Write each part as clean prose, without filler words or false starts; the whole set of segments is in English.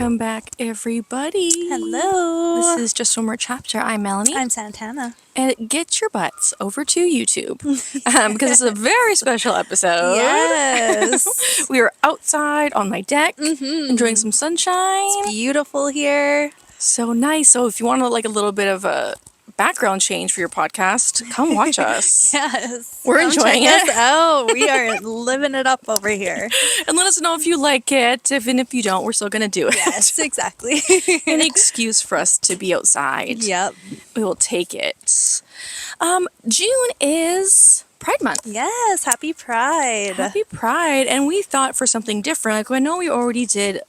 Welcome back, everybody. Hello. This is Just One More Chapter. I'm Melanie. I'm Santana. And get your butts over to YouTube because it's a very special episode. Yes. We are outside on my deck, enjoying some sunshine. It's beautiful here. So nice. So if you want a little bit of a background change for your podcast, come watch us. Yes. We're enjoying it. Check us out. We are living it up over here. And let us know if you like it. Even if you don't, we're still going to do it. Yes, exactly. Any excuse for us to be outside. Yep. We will take it. June is Pride Month. Yes, happy Pride. Happy Pride. And we thought for something different. I know we already did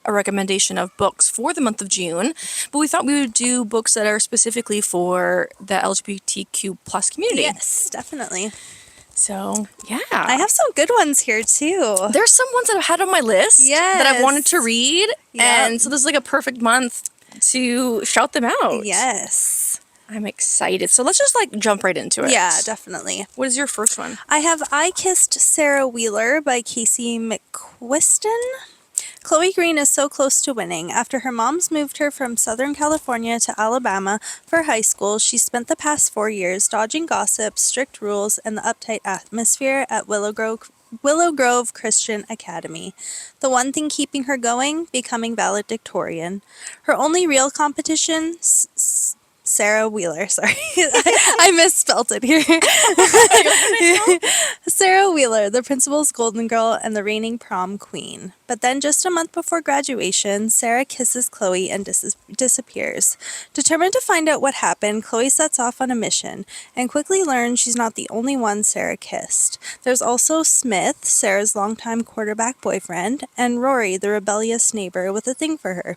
a recommendation of books for the month of June, but we thought we would do books that are specifically for the LGBTQ plus community. Yes, definitely. So, yeah. I have some good ones here too. There's some ones that I've had on my list that I've wanted to read. Yep. And so this is like a perfect month to shout them out. Yes. I'm excited. So let's just jump right into it. Yeah, definitely. What is your first one? I have I Kissed Sarah Wheeler by Casey McQuiston. Chloe Green is so close to winning. After her mom's moved her from Southern California to Alabama for high school, she spent the past 4 years dodging gossip, strict rules, and the uptight atmosphere at Willow Grove Christian Academy. The one thing keeping her going, becoming valedictorian. Her only real competition, Sarah Wheeler, sorry. I misspelt it here. Sarah Wheeler, the principal's golden girl and the reigning prom queen. But then just a month before graduation, Sarah kisses Chloe and disappears. Determined to find out what happened, Chloe sets off on a mission and quickly learns she's not the only one Sarah kissed. There's also Smith, Sarah's longtime quarterback boyfriend, and Rory, the rebellious neighbor with a thing for her.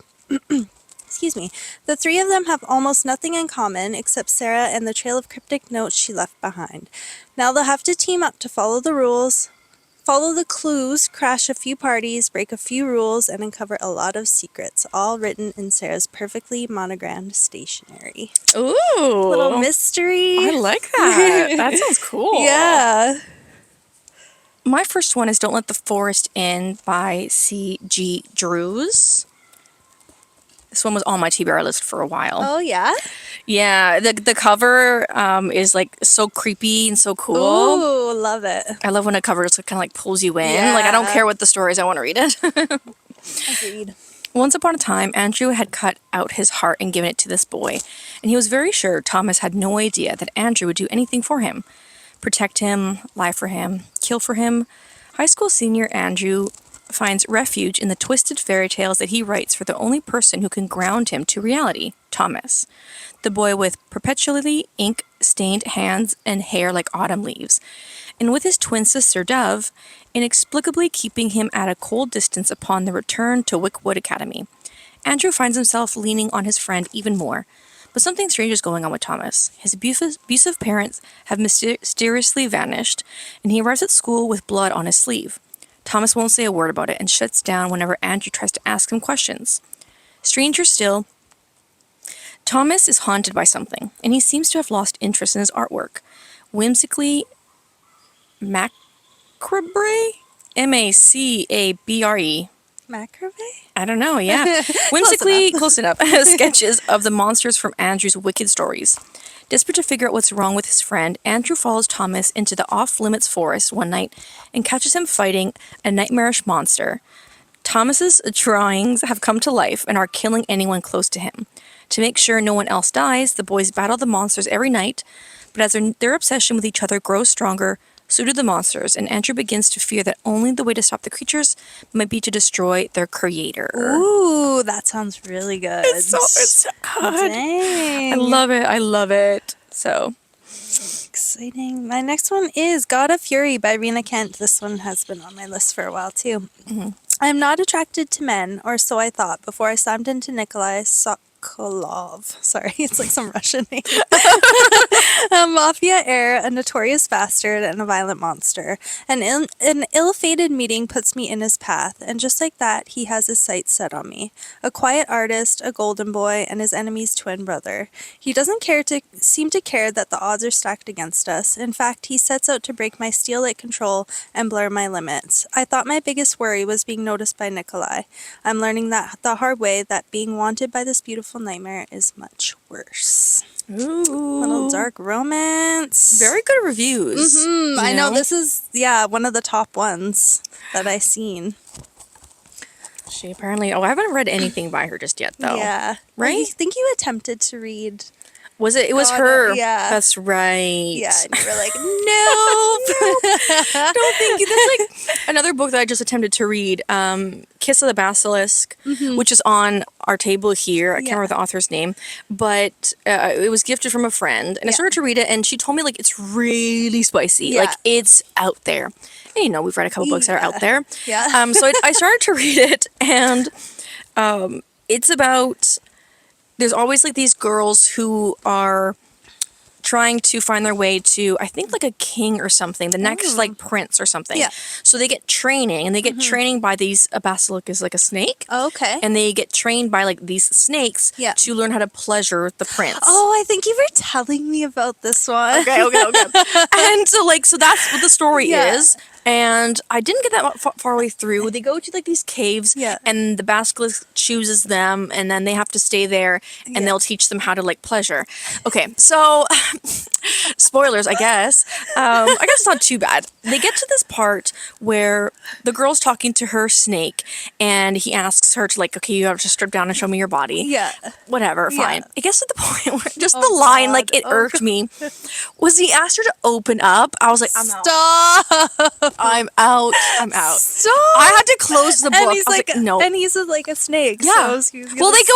Excuse me. The three of them have almost nothing in common except Sarah and the trail of cryptic notes she left behind. Now they'll have to team up to follow the rules, follow the clues, crash a few parties, break a few rules, and uncover a lot of secrets, all written in Sarah's perfectly monogrammed stationery. Ooh. Little mystery. I like that. That sounds cool. Yeah. My first one is Don't Let the Forest In by C.G. Drews. This one was on my TBR list for a while. Oh, yeah? Yeah, the cover is so creepy and so cool. Ooh, love it. I love when a cover just kind of pulls you in. Yeah. I don't care what the story is, I want to read it. Agreed. Once upon a time, Andrew had cut out his heart and given it to this boy, and he was very sure Thomas had no idea that Andrew would do anything for him. Protect him, lie for him, kill for him. High school senior Andrew finds refuge in the twisted fairy tales that he writes for the only person who can ground him to reality, Thomas, the boy with perpetually ink-stained hands and hair like autumn leaves, and with his twin sister Dove, inexplicably keeping him at a cold distance upon the return to Wickwood Academy. Andrew finds himself leaning on his friend even more, but something strange is going on with Thomas. His abusive parents have mysteriously vanished, and he arrives at school with blood on his sleeve. Thomas won't say a word about it and shuts down whenever Andrew tries to ask him questions. Stranger still, Thomas is haunted by something, and he seems to have lost interest in his artwork. Whimsically macabre? M-A-C-A-B-R-E. Macrame? I don't know, yeah. Whimsically, close enough. Sketches of the monsters from Andrew's wicked stories. Desperate to figure out what's wrong with his friend, Andrew follows Thomas into the off-limits forest one night and catches him fighting a nightmarish monster. Thomas's drawings have come to life and are killing anyone close to him. To make sure no one else dies, the boys battle the monsters every night, but as their obsession with each other grows stronger, so do the monsters, and Andrew begins to fear that only the way to stop the creatures might be to destroy their creator. Ooh, that sounds really good. It's so good. Dang. I love it. So Exciting. My next one is God of Fury by Rena Kent. This one has been on my list for a while, too. Mm-hmm. I am not attracted to men, or so I thought, before I slammed into Nikolai Sokolov. Sorry, it's like some Russian name. A mafia heir, a notorious bastard, and a violent monster. An ill-fated meeting puts me in his path, and just like that, he has his sights set on me. A quiet artist, a golden boy, and his enemy's twin brother. He doesn't seem to care that the odds are stacked against us. In fact, he sets out to break my steel-like control and blur my limits. I thought my biggest worry was being noticed by Nikolai. I'm learning that the hard way that being wanted by this beautiful nightmare is much worse. Ooh. Little dark romance. Very good reviews. Mm-hmm. I know, this is, one of the top ones that I seen. She apparently, I haven't read anything by her just yet, though. Yeah. Right? I think you attempted to read. Was it? It was her. Yeah. That's right. Yeah, and you were like, no. Don't think you. That's like another book that I just attempted to read, Kiss of the Basilisk, which is on our table here. I can't remember the author's name, but it was gifted from a friend, and I started to read it, and she told me like it's really spicy, like it's out there. And you know, we've read a couple books that are out there. Yeah. So I started to read it, and it's about. There's always like these girls who are trying to find their way to, I think, like a king or something, the next like prince or something. Yeah. So they get training, and they get training by these, a basilisk is like a snake. Oh, okay. And they get trained by like these snakes to learn how to pleasure the prince. Oh, I think you were telling me about this one. Okay. And so that's what the story is. And I didn't get that far away through. They go to like these caves, and the basilisk chooses them, and then they have to stay there, and they'll teach them how to like pleasure. Okay, so spoilers, I guess. I guess it's not too bad. They get to this part where the girl's talking to her snake, and he asks her to like, okay, you have to strip down and show me your body. Yeah. Whatever, fine. It gets to the point where just the line, like it irked me, was he asked her to open up. I was like, I'm out. Stop. I'm out. Stop. I had to close the book. And he's like, no. And he's like a snake. Yeah. So well, they go.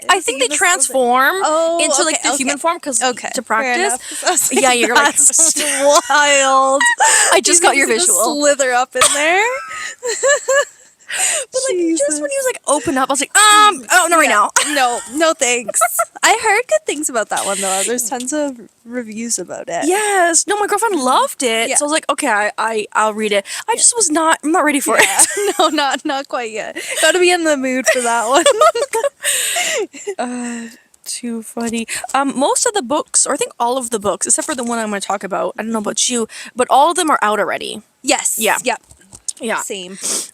I think they transform into like the human form because to practice. Yeah, you're like wild. I just got your visual. Slither up in there. But like just when he was like open up, I was like, oh no, right now. No thanks. I heard good things about that one though. There's tons of reviews about it. Yes. No, my girlfriend loved it. So I was like, okay, I'll read it. I just was not. I'm not ready for it. No, not quite yet. Got to be in the mood for that one. Too funny. Most of the books, or I think all of the books, except for the one I'm going to talk about. I don't know about you, but all of them are out already. Yes. Yeah. Yep. Yeah. Same.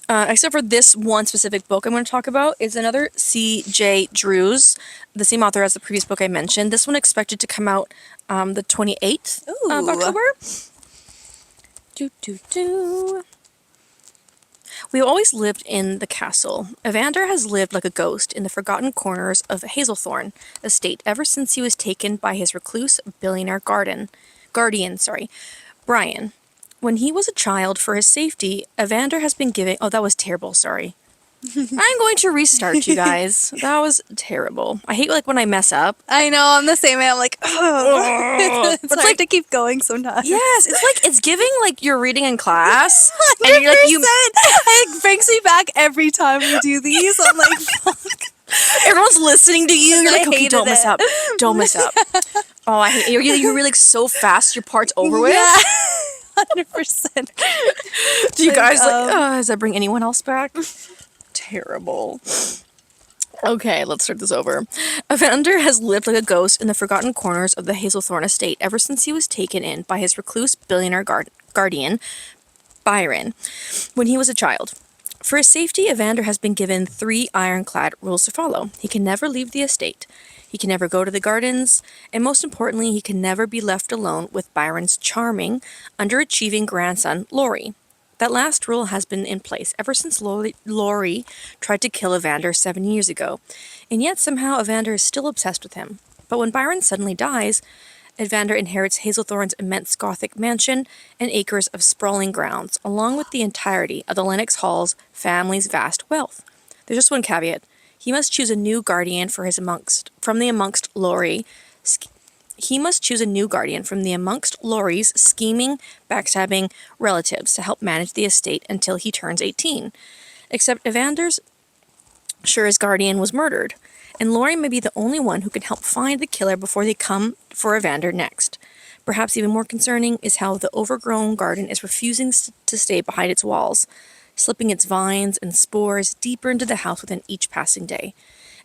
Except for this one specific book I'm going to talk about is another C.J. Drews, the same author as the previous book I mentioned. This one expected to come out the 28th of October. We always lived in the castle. Evander has lived like a ghost in the forgotten corners of Hazelthorne estate ever since he was taken by his recluse billionaire guardian, Brian. When he was a child, for his safety, Evander has been giving... Oh, that was terrible, sorry. I'm going to restart, you guys. That was terrible. I hate like when I mess up. I know, I'm the same way. I'm like, oh. It's hard like to keep going sometimes. Yes, it's like, it's giving like you're reading in class. 100%. And you're like, it brings me back every time we do these. I'm like, fuck. Everyone's listening to you. You're like, okay, don't mess up. Don't mess up. Oh, I hate you. You're like so fast, your part's over with. Yeah. 100%. Do you guys does that bring anyone else back? Terrible. Okay, let's start this over. Evander has lived like a ghost in the forgotten corners of the Hazelthorne estate ever since he was taken in by his recluse billionaire guardian, Byron, when he was a child. For his safety, Evander has been given 3 ironclad rules to follow. He can never leave the estate. He can never go to the gardens, and most importantly, he can never be left alone with Byron's charming, underachieving grandson, Laurie. That last rule has been in place ever since Laurie tried to kill Evander 7 years ago, and yet somehow Evander is still obsessed with him. But when Byron suddenly dies, Evander inherits Hazelthorne's immense Gothic mansion and acres of sprawling grounds, along with the entirety of the Lennox Hall's family's vast wealth. There's just one caveat. He must choose a new guardian amongst Laurie's scheming, backstabbing relatives to help manage the estate until he turns 18. Except Evander's Shura's guardian was murdered, and Lori may be the only one who can help find the killer before they come for Evander next. Perhaps even more concerning is how the overgrown garden is refusing to stay behind its walls, slipping its vines and spores deeper into the house within each passing day.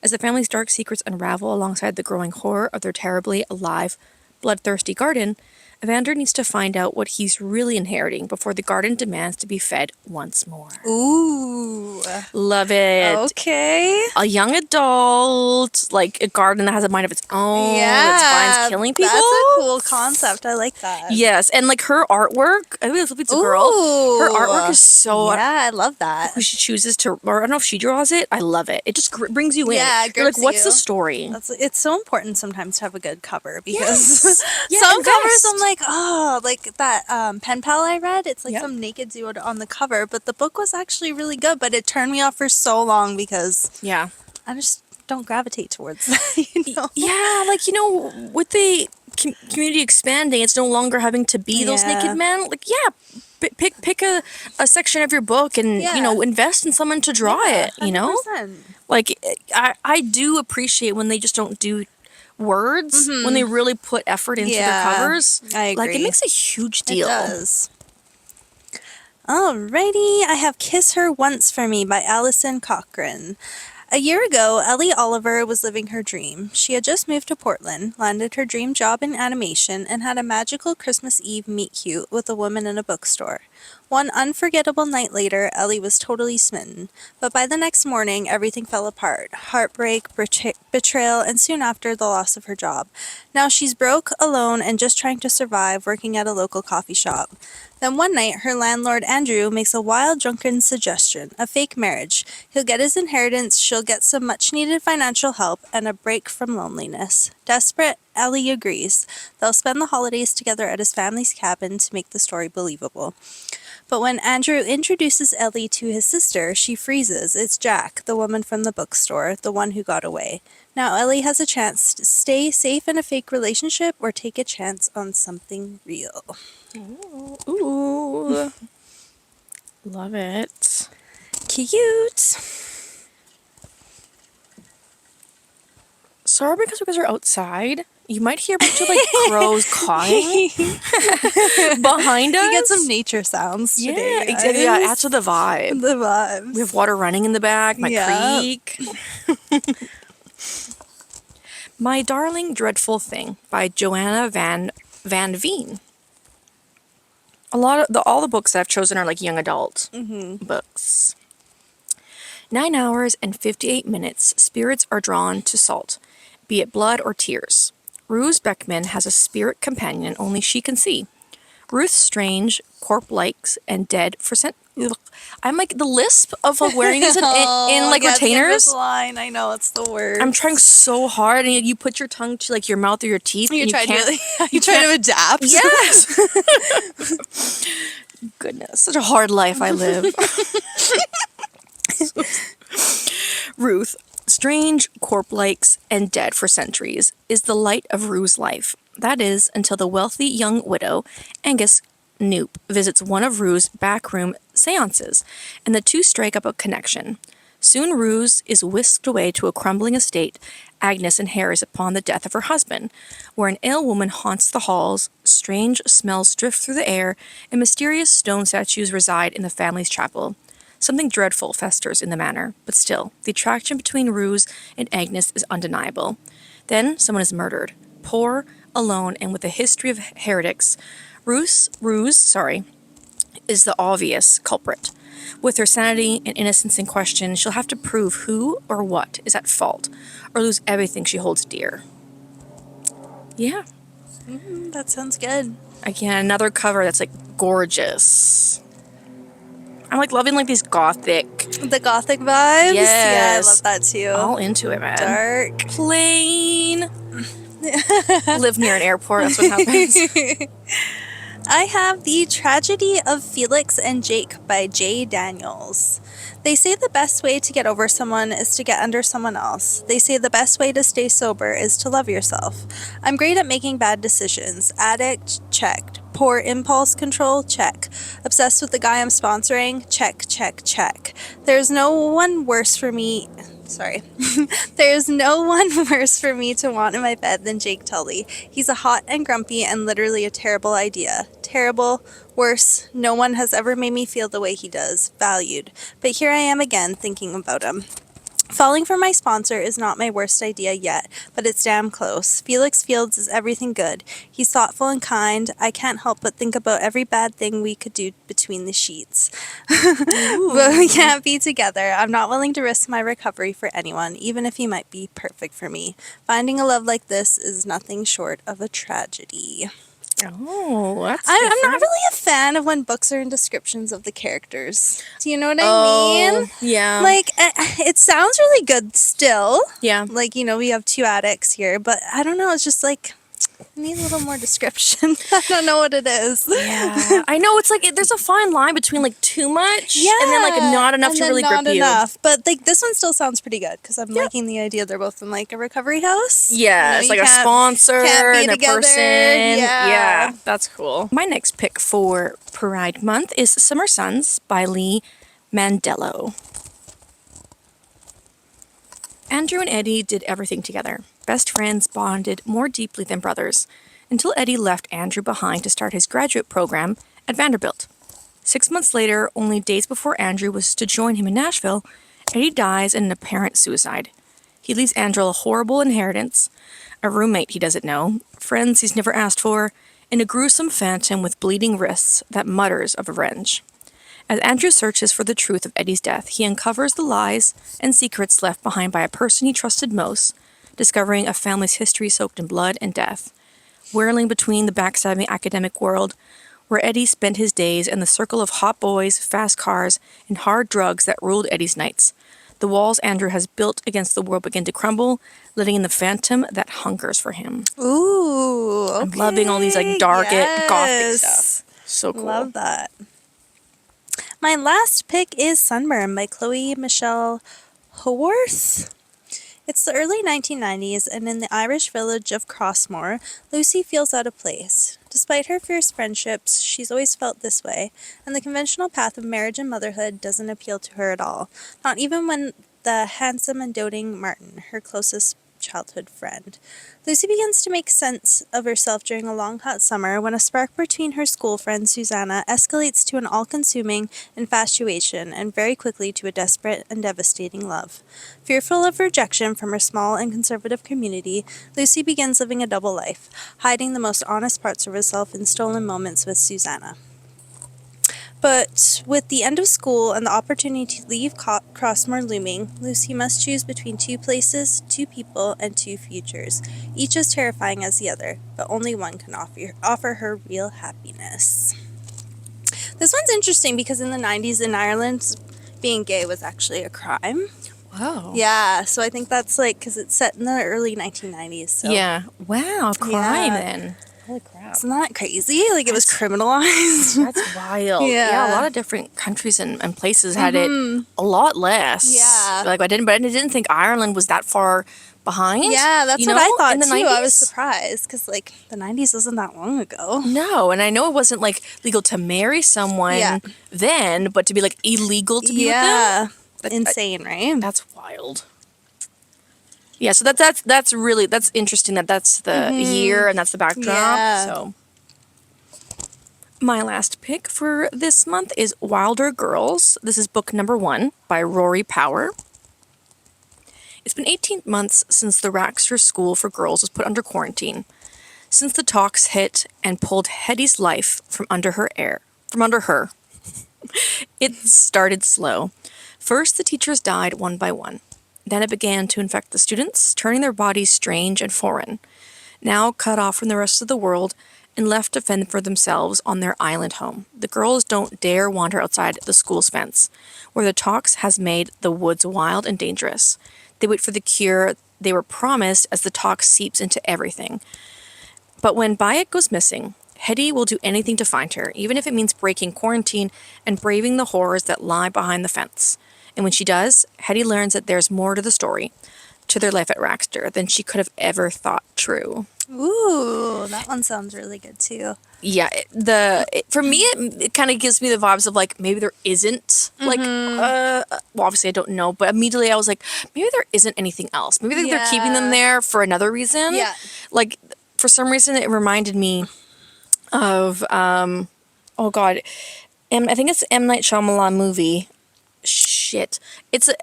As the family's dark secrets unravel alongside the growing horror of their terribly alive, bloodthirsty garden, Evander needs to find out what he's really inheriting before the garden demands to be fed once more. Ooh. Love it. Okay. A young adult, like a garden that has a mind of its own, that's fine killing people. That's a cool concept. I like that. Yes, and like her artwork, I think it's a girl. Her artwork is so... Yeah, I love that. Who she chooses to, or I don't know if she draws it. I love it. It just brings you in. Yeah, You're like, what's the story? It's so important sometimes to have a good cover because Yeah, some invest. covers I'm like, oh, like that pen pal I read. It's like some naked dude on the cover, but the book was actually really good. But it turned me off for so long because I just don't gravitate towards that. You know? Yeah, like with the community expanding, it's no longer having to be those naked men. Like, pick a section of your book and invest in someone to draw it. 100%. Like I do appreciate when they just don't do words, when they really put effort into their covers. I agree. Like, it makes a huge deal. It does. Alrighty, I have Kiss Her Once for Me by Alison Cochran. A year ago, Ellie Oliver was living her dream. She had just moved to Portland, landed her dream job in animation, and had a magical Christmas Eve meet-cute with a woman in a bookstore. One unforgettable night later, Ellie was totally smitten. But by the next morning, everything fell apart. Heartbreak, betrayal, and soon after, the loss of her job. Now she's broke, alone, and just trying to survive, working at a local coffee shop. Then one night, her landlord, Andrew, makes a wild, drunken suggestion, a fake marriage. He'll get his inheritance, she'll get some much-needed financial help, and a break from loneliness. Desperate, Ellie agrees. They'll spend the holidays together at his family's cabin to make the story believable. But when Andrew introduces Ellie to his sister, she freezes. It's Jack, the woman from the bookstore, the one who got away. Now Ellie has a chance to stay safe in a fake relationship or take a chance on something real. Ooh. Love it. Cute. Sorry, because you guys are outside, you might hear a bunch of crows cawing behind us. You get some nature sounds today. Exactly. Yeah, adds to the vibe. The vibes. We have water running in the back, my creek. My Darling Dreadful Thing by Joanna Van Veen. All the books that I've chosen are young adult books. 9 hours and 58 minutes, spirits are drawn to salt, be it blood or tears. Ruse Beckman has a spirit companion only she can see. Ruth Strange, corpse-like and dead for I'm the lisp of wearing these in retainers. Line. I know, it's the worst. I'm trying so hard, and you put your tongue to your mouth or your teeth. You try to adapt. Yes. Goodness, such a hard life I live. Ruth, strange, corpse-like, and dead for centuries, is the light of Rue's life. That is, until the wealthy young widow, Angus Knoop, visits one of Rue's backroom seances, and the two strike up a connection. Soon Ruse is whisked away to a crumbling estate Agnes inherits upon the death of her husband, where an ill woman haunts the halls, strange smells drift through the air, and mysterious stone statues reside in the family's chapel. Something dreadful festers in the manor, but still, the attraction between Ruse and Agnes is undeniable. Then someone is murdered. Poor, alone, and with a history of heretics, Ruse is the obvious culprit. With her sanity and innocence in question, she'll have to prove who or what is at fault, or lose everything she holds dear. Yeah. That sounds good. Again, another cover that's gorgeous. I'm loving these gothic. The gothic vibes? Yes. Yeah, I love that too. All into it, man. Dark. Plain. Live near an airport, that's what happens. I have The Tragedy of Felix and Jake by J. Daniels. They say the best way to get over someone is to get under someone else. They say the best way to stay sober is to love yourself. I'm great at making bad decisions. Addict, checked. Poor impulse control, check. Obsessed with the guy I'm sponsoring, check, check, check. There's no one worse for me. Sorry. There's no one worse for me to want in my bed than Jake Tully. He's a hot and grumpy and literally a terrible idea. Terrible, worse, no one has ever made me feel the way he does. Valued. But here I am again, thinking about him. Falling for my sponsor is not my worst idea yet, but it's damn close. Felix Fields is everything good. He's thoughtful and kind. I can't help but think about every bad thing we could do between the sheets. But we can't be together. I'm not willing to risk my recovery for anyone, even if he might be perfect for me. Finding a love like this is nothing short of a tragedy. Oh, that's I'm different. not really a fan of when books are in descriptions of the characters. Do you know what I mean? Yeah. Like, it sounds really good still. Yeah. Like, we have two addicts here, but I don't know, it's just like, I need a little more description. I don't know what it is. Yeah. I know, it's like, there's a fine line between, like, too much and then, like, not enough and to then really not grip you. enough. But, like, this one still sounds pretty good, because I'm liking the idea they're both in, like, a recovery house. Yeah, it's like a sponsor can't be and a together. person. Yeah. That's cool. My next pick for Pride Month is Summer Suns by Lee Mandello. Andrew and Eddie did everything together. Best friends bonded more deeply than brothers, until Eddie left Andrew behind to start his graduate program at Vanderbilt. 6 months later, only days before Andrew was to join him in Nashville, Eddie dies in an apparent suicide. He leaves Andrew a horrible inheritance, a roommate he doesn't know, friends he's never asked for, and a gruesome phantom with bleeding wrists that mutters of revenge. As Andrew searches for the truth of Eddie's death, he uncovers the lies and secrets left behind by a person he trusted most, discovering a family's history soaked in blood and death. Whirling between the backstabbing academic world, where Eddie spent his days, and the circle of hot boys, fast cars, and hard drugs that ruled Eddie's nights, the walls Andrew has built against the world begin to crumble, letting in the phantom that hungers for him. Ooh, okay. I'm loving all these like dark, gothic stuff. So cool. Love that. My last pick is Sunburn by Chloe Michelle Haworth. It's the early 1990s, and in the Irish village of Crossmore, Lucy feels out of place. Despite her fierce friendships, she's always felt this way, and the conventional path of marriage and motherhood doesn't appeal to her at all, not even when the handsome and doting Martin, her closest childhood friend. Lucy begins to make sense of herself during a long hot summer when a spark between her school friend Susanna escalates to an all-consuming infatuation and very quickly to a desperate and devastating love. Fearful of rejection from her small and conservative community, Lucy begins living a double life, hiding the most honest parts of herself in stolen moments with Susanna. But with the end of school and the opportunity to leave Crossmore looming, Lucy must choose between two places, two people, and two futures, each as terrifying as the other, but only one can offer her real happiness. This one's interesting because in the 90s in Ireland, being gay was actually a crime. Wow. Yeah, so I think that's because it's set in the early 1990s. So. Yeah. Wow, crime then. Holy crap. Isn't that crazy? It was criminalized. That's wild. Yeah, a lot of different countries and places had it a lot less. Yeah. But I didn't think Ireland was that far behind. Yeah, that's what I thought in the too. 90s. I was surprised because the 90s wasn't that long ago. No, and I know it wasn't legal to marry someone then, but to be illegal to be with them. Insane, right? That's wild. Yeah, so that's really interesting that's the year and that's the backdrop. Yeah. So my last pick for this month is Wilder Girls. This is book number 1 by Rory Power. It's been 18 months since the Raxter School for Girls was put under quarantine. Since the talks hit and pulled Hetty's life from under her. It started slow. First, the teachers died one by one. Then it began to infect the students, turning their bodies strange and foreign. Now cut off from the rest of the world and left to fend for themselves on their island home, the girls don't dare wander outside the school's fence, where the talks has made the woods wild and dangerous. They wait for the cure they were promised as the talk seeps into everything. But when Bayek goes missing, Hetty will do anything to find her, even if it means breaking quarantine and braving the horrors that lie behind the fence. And when she does, Hetty learns that there's more to the story, to their life at Raxter, than she could have ever thought true. Ooh, that one sounds really good too. Yeah, for me, it kind of gives me the vibes of like maybe there isn't like well, obviously I don't know, but immediately I was like, maybe there isn't anything else. Maybe they're keeping them there for another reason. Yeah. Like for some reason it reminded me of oh god, I think it's M. Night Shyamalan movie. Shit,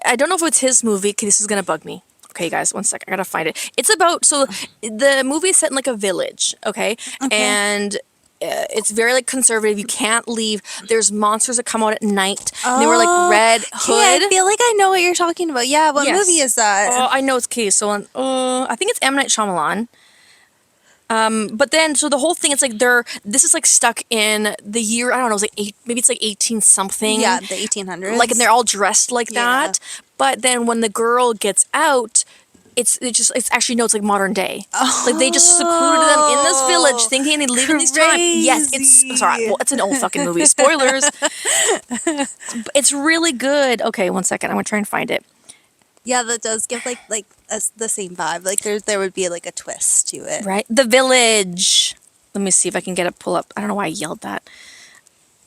I don't know if it's his movie. Okay, this is gonna bug me. Okay, guys, one sec. I gotta find it. It's about the movie is set in like a village. Okay. And it's very like conservative. You can't leave. There's monsters that come out at night. And they were like red hood. Yeah, I feel like I know what you're talking about. Yeah, what movie is that? Oh, I know it's okay. So I think it's M. Night Shyamalan. But then so the whole thing, it's like this is like stuck in the year, I don't know, it's like maybe it's like 18 something. Yeah, the 1800s. Like, and they're all dressed like that. But then when the girl gets out, it's actually, no, it's like modern day. Like they just secluded them in this village thinking they live in these times. Yes, it's an old fucking movie. Spoilers. It's really good. Okay, one second. I'm gonna try and find it. Yeah, that does give like the same vibe. Like there would be like a twist to it. Right? The Village. Let me see if I can get it pull up. I don't know why I yelled that.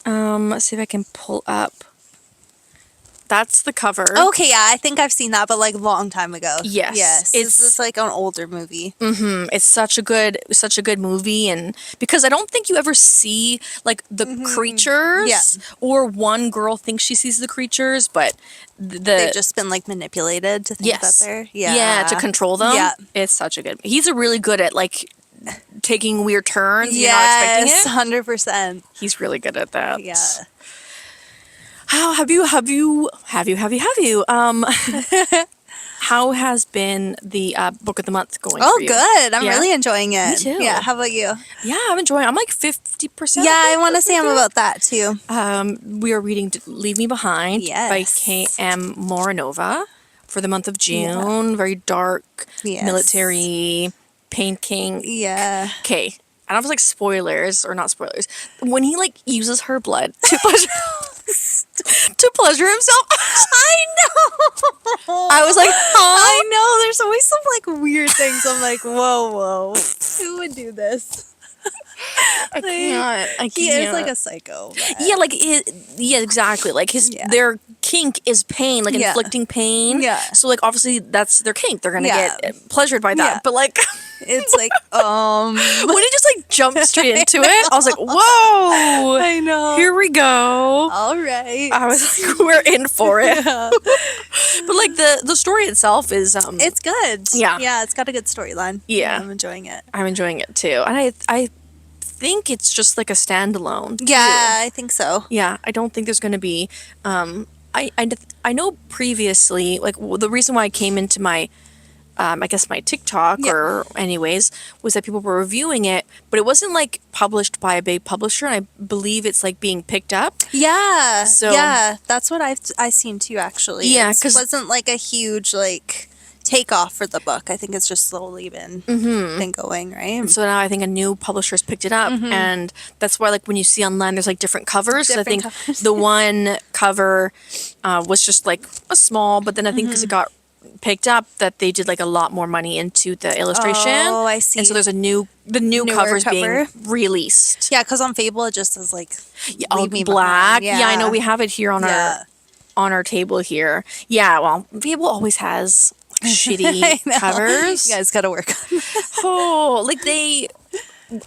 Let's see if I can pull up. That's the cover. Okay, yeah, I think I've seen that, but like a long time ago. Yes. Yes. It's like an older movie. Mm-hmm. It's such a good movie, and because I don't think you ever see like the creatures, or one girl thinks she sees the creatures, but they've just been like manipulated to think that they're to control them. Yeah, it's such a good. He's really good at like taking weird turns. You're not expecting it. 100%. He's really good at that. Yeah. How have you how has been the book of the month going for you? Good. I'm really enjoying it. Me too. Yeah, how about you? Yeah, I'm enjoying it. I'm like 50%. Yeah, I want to say I'm about that too. We are reading Leave Me Behind by K.M. Moranova for the month of June. Yeah. Very dark, military, painting. Yeah. Okay. I don't know if it's like spoilers or not spoilers. When he like uses her blood to pleasure himself. I know. I was like, I know. There's always some like weird things. I'm like, whoa. Who would do this? I can't. He is like a psycho. Yeah, like exactly. Like their kink is pain, like inflicting pain. Yeah. So like obviously that's their kink. They're gonna get pleasured by that. Yeah. But like it's like when he just like jumped straight into it, I was like, whoa. I know. Here we go. All right. I was like, we're in for it. But like the story itself is it's good. Yeah. Yeah, it's got a good storyline. Yeah. I'm enjoying it. I'm enjoying it too. And I think it's just like a standalone too. Yeah, I think so. Yeah, I don't think there's going to be I know previously, like the reason why I came into my I guess my TikTok or anyways was that people were reviewing it, but it wasn't like published by a big publisher, and I believe it's like being picked up. Yeah. So yeah, that's what I seen too actually. Yeah, because it wasn't like a huge like takeoff for the book. I think it's just slowly been going, right? And so now I think a new publisher's picked it up, and that's why like when you see online there's like different covers. I think the one cover was just like a small, but then I think because it got picked up that they did like a lot more money into the illustration. Oh, I see. And so there's the new cover's being released. Yeah, because on Fable it just says like Leave Me black. Yeah, I know we have it here on our table here. Yeah, well, Fable always has shitty covers. You guys got to work on that. Like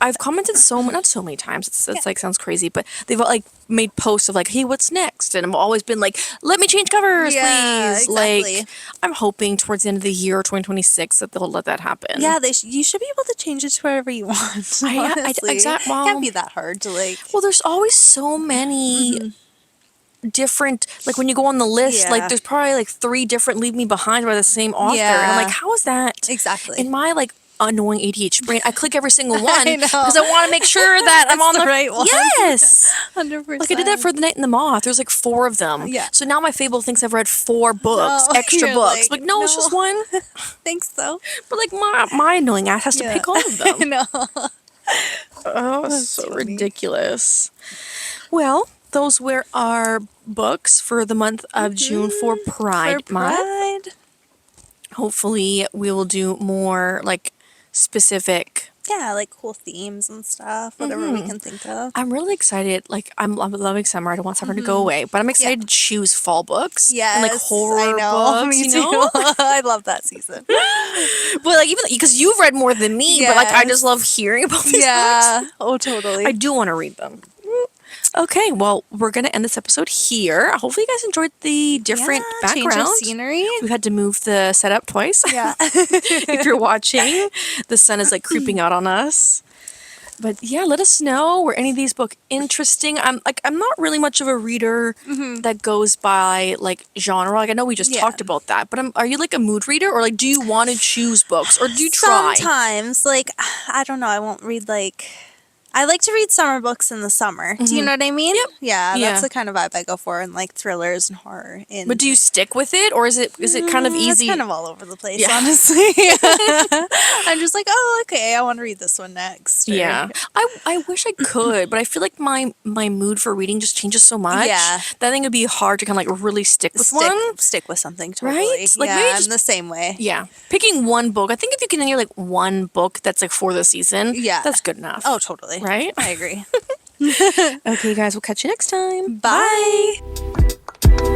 I've commented not so many times. It's like sounds crazy, but they've like made posts of like, hey, what's next? And I've always been like, let me change covers, please. Exactly. Like, I'm hoping towards the end of the year, 2026, that they'll let that happen. Yeah, you should be able to change it to wherever you want. Exactly. Well, it can't be that hard to like. Well, there's always so many. Different, like when you go on the list, like there's probably like 3 different Leave Me Behind by the same author, and I'm like, how is that exactly in my like annoying ADHD brain? I click every single one because I want to make sure that I'm on the right one. Yes, 100%. Like I did that for The Night and the Moth. There's like 4 of them. Yeah. So now my Fable thinks I've read 4 books, extra books. Like no, it's just one. Thanks though. But like my annoying ass has to pick all of them. I know. Oh, so ridiculous. Well, those were our books for the month of June for Pride Month. Hopefully we will do more like specific Yeah, like cool themes and stuff, whatever we can think of. I'm really excited. Like, I'm loving summer. I don't want summer to go away, but I'm excited to choose fall books and like Yes, I horror know. books, Me you too. know? I love that season. But like, even because you've read more than me, but like, I just love hearing about these books. Yeah. Oh, totally. I do want to read them. Okay, well, we're going to end this episode here. Hopefully, you guys enjoyed the different Change of background. scenery. We've had to move the setup twice. Yeah. If you're watching, the sun is like creeping out on us. But yeah, let us know, were any of these books interesting? I'm not really much of a reader that goes by like genre. Like I know we just talked about that, but are you like a mood reader, or like do you want to choose books, or do you try? Sometimes, like, I don't know, I won't read like. I like to read summer books in the summer. Do you know what I mean? Yep. Yeah, Yeah. that's the kind of vibe I go for, and like thrillers and horror. But do you stick with it, or is it kind of easy? It's kind of all over the place, Yeah. honestly. I'm just like, oh, okay, I want to read this one next. Or- Yeah, I wish I could, but I feel like my mood for reading just changes so much. Yeah. that I think it'd be hard to kind of like really stick with one. Stick with something, totally. Right? Like, yeah, maybe I'm just- the same way. Yeah, picking one book. I think if you can hear like one book that's like for the season, Yeah. that's good enough. Oh, totally. Right? I agree. Okay, guys, we'll catch you next time. Bye.